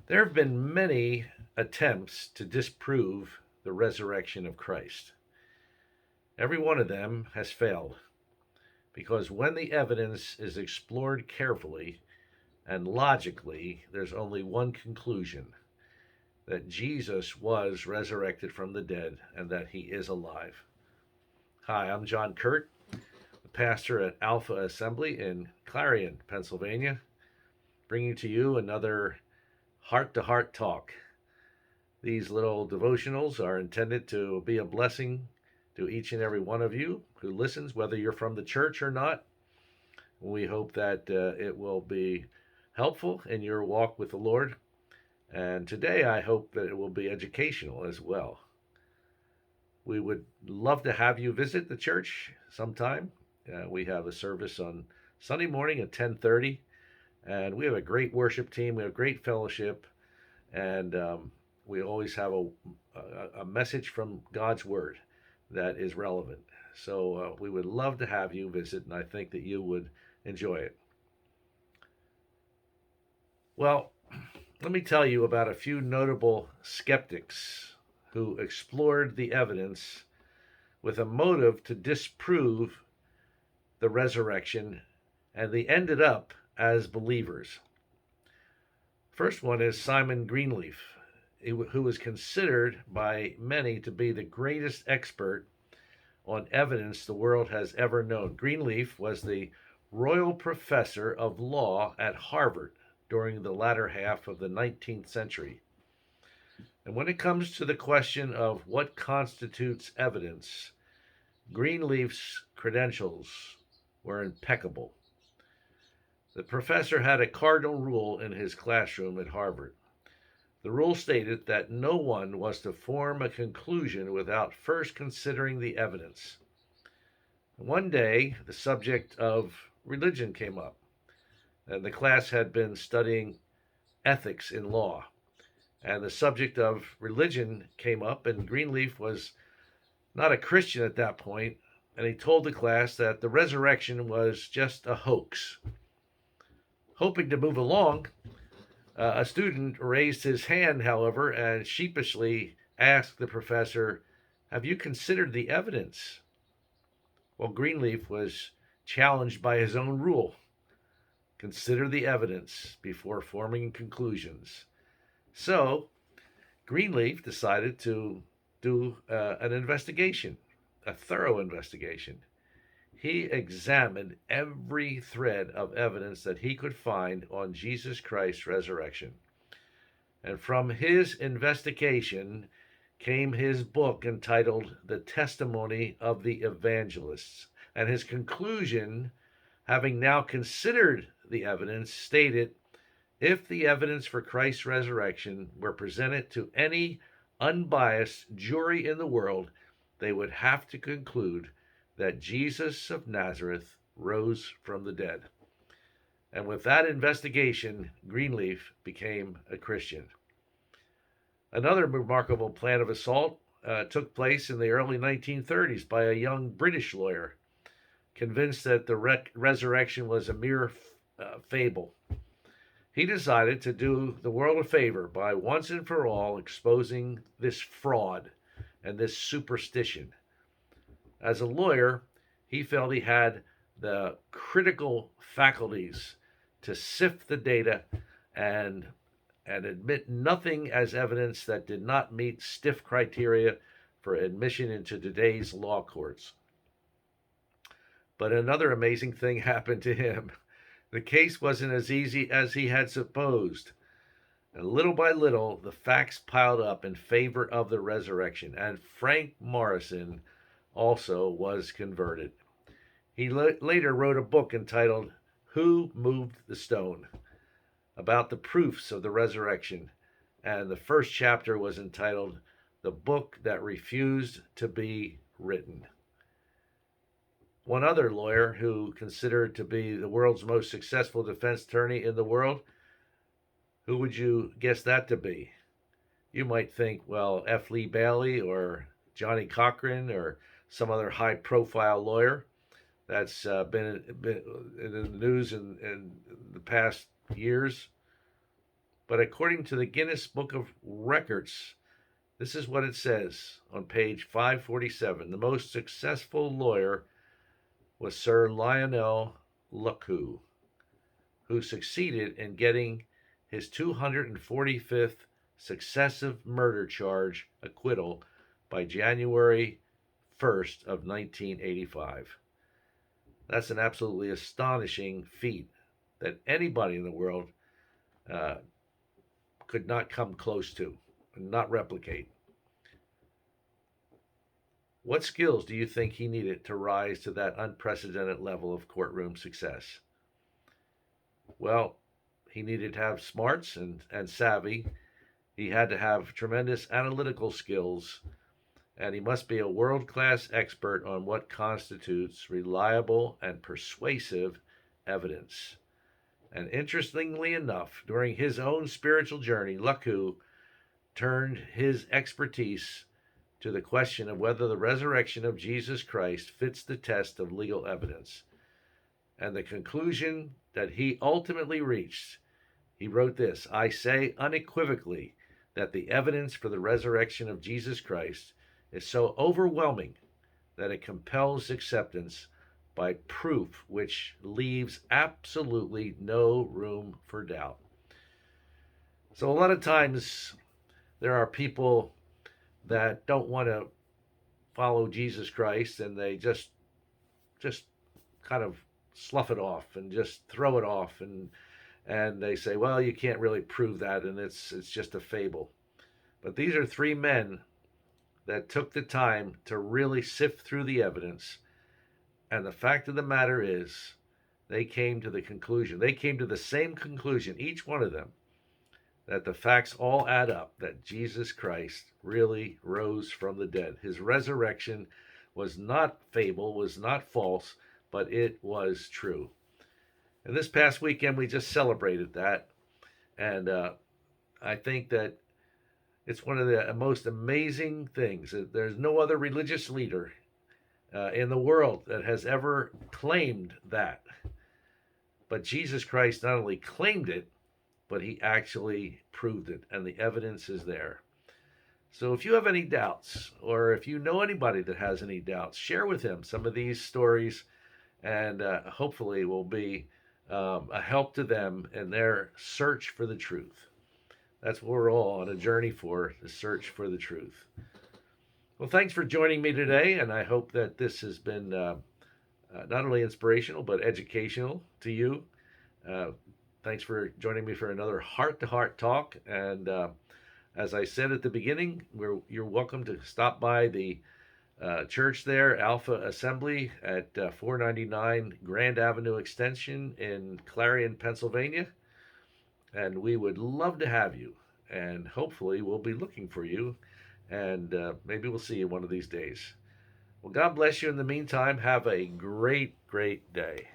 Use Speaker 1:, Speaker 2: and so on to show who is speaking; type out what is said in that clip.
Speaker 1: There have been many attempts to disprove the resurrection of Christ. Every one of them has failed because when the evidence is explored carefully and logically, there's only one conclusion: that Jesus was resurrected from the dead and that he is alive. Hi, I'm John Kuert, the pastor at Alpha Assembly in Clarion, Pennsylvania, bringing to you another heart to heart talk. These little devotionals are intended to be a blessing to each and every one of you who listens, whether you're from the church or not. We hope that it will be helpful in your walk with the Lord. And today I hope that it will be educational as well. We would love to have you visit the church sometime. We have a service on Sunday morning at 10:30, and we have a great worship team. We have great fellowship, and we always have a message from God's Word that is relevant. So we would love to have you visit, and I think that you would enjoy it. Well, let me tell you about a few notable skeptics who explored the evidence with a motive to disprove the resurrection, and they ended up as believers. First one is Simon Greenleaf, who was considered by many to be the greatest expert on evidence the world has ever known. Greenleaf was the Royal Professor of Law at Harvard during the latter half of the 19th century. And when it comes to the question of what constitutes evidence, Greenleaf's credentials were impeccable. The professor had a cardinal rule in his classroom at Harvard. The rule stated that no one was to form a conclusion without first considering the evidence. One day, the subject of religion came up, and the class had been studying ethics in law. And the subject of religion came up, and Greenleaf was not a Christian at that point, and he told the class that the resurrection was just a hoax. Hoping to move along, a student raised his hand, however, and sheepishly asked the professor, "Have you considered the evidence?" Well, Greenleaf was challenged by his own rule: consider the evidence before forming conclusions. So, Greenleaf decided to do an investigation, a thorough investigation. He examined every thread of evidence that he could find on Jesus Christ's resurrection. And from his investigation came his book entitled The Testimony of the Evangelists. And his conclusion, having now considered the evidence, stated, if the evidence for Christ's resurrection were presented to any unbiased jury in the world, they would have to conclude that Jesus of Nazareth rose from the dead. And with that investigation, Greenleaf became a Christian. Another remarkable plan of assault took place in the early 1930s by a young British lawyer, convinced that the resurrection was a mere fable. He decided to do the world a favor by once and for all exposing this fraud and this superstition. As a lawyer, he felt he had the critical faculties to sift the data and admit nothing as evidence that did not meet stiff criteria for admission into today's law courts. But another amazing thing happened to him. The case wasn't as easy as he had supposed. And little by little, the facts piled up in favor of the resurrection, and Frank Morrison also was converted. He later wrote a book entitled Who Moved the Stone, about the proofs of the resurrection, and the first chapter was entitled The Book That Refused to Be Written. One other lawyer who considered to be the world's most successful defense attorney in the world, who would you guess that to be? You might think, well, F. Lee Bailey or Johnny Cochran or some other high-profile lawyer that's been in the news in the past years. But according to the Guinness Book of Records, this is what it says on page 547. The most successful lawyer was Sir Lionel Luckhoo, who succeeded in getting his 245th successive murder charge acquittal by January 1st of 1985. That's an absolutely astonishing feat that anybody in the world uh, could not come close to and not replicate. What skills do you think he needed to rise to that unprecedented level of courtroom success? Well, he needed to have smarts and savvy. He had to have tremendous analytical skills, and he must be a world class expert on what constitutes reliable and persuasive evidence. And interestingly enough, during his own spiritual journey, Luckhoo turned his expertise to the question of whether the resurrection of Jesus Christ fits the test of legal evidence. And the conclusion that he ultimately reached, he wrote this: I say unequivocally that the evidence for the resurrection of Jesus Christ is so overwhelming that it compels acceptance by proof which leaves absolutely no room for doubt. So, a lot of times there are people that don't want to follow Jesus Christ, and they just kind of slough it off and just throw it off, and they say, well, you can't really prove that, and it's just a fable. But these are three men that took the time to really sift through the evidence, and the fact of the matter is they came to the same conclusion, each one of them, that the facts all add up, that Jesus Christ really rose from the dead. His resurrection was not fable, was not false, but it was true. And this past weekend, we just celebrated that. And I think that it's one of the most amazing things. There's no other religious leader in the world that has ever claimed that. But Jesus Christ not only claimed it, but he actually proved it, and the evidence is there. So if you have any doubts, or if you know anybody that has any doubts, share with him some of these stories, and hopefully will be a help to them in their search for the truth. That's what we're all on a journey for, the search for the truth. Well, thanks for joining me today, and I hope that this has been not only inspirational, but educational to you. Thanks for joining me for another heart-to-heart talk. And as I said at the beginning, you're welcome to stop by the church there, Alpha Assembly at 499 Grand Avenue Extension in Clarion, Pennsylvania. And we would love to have you. And hopefully we'll be looking for you. And maybe we'll see you one of these days. Well, God bless you in the meantime. Have a great, great day.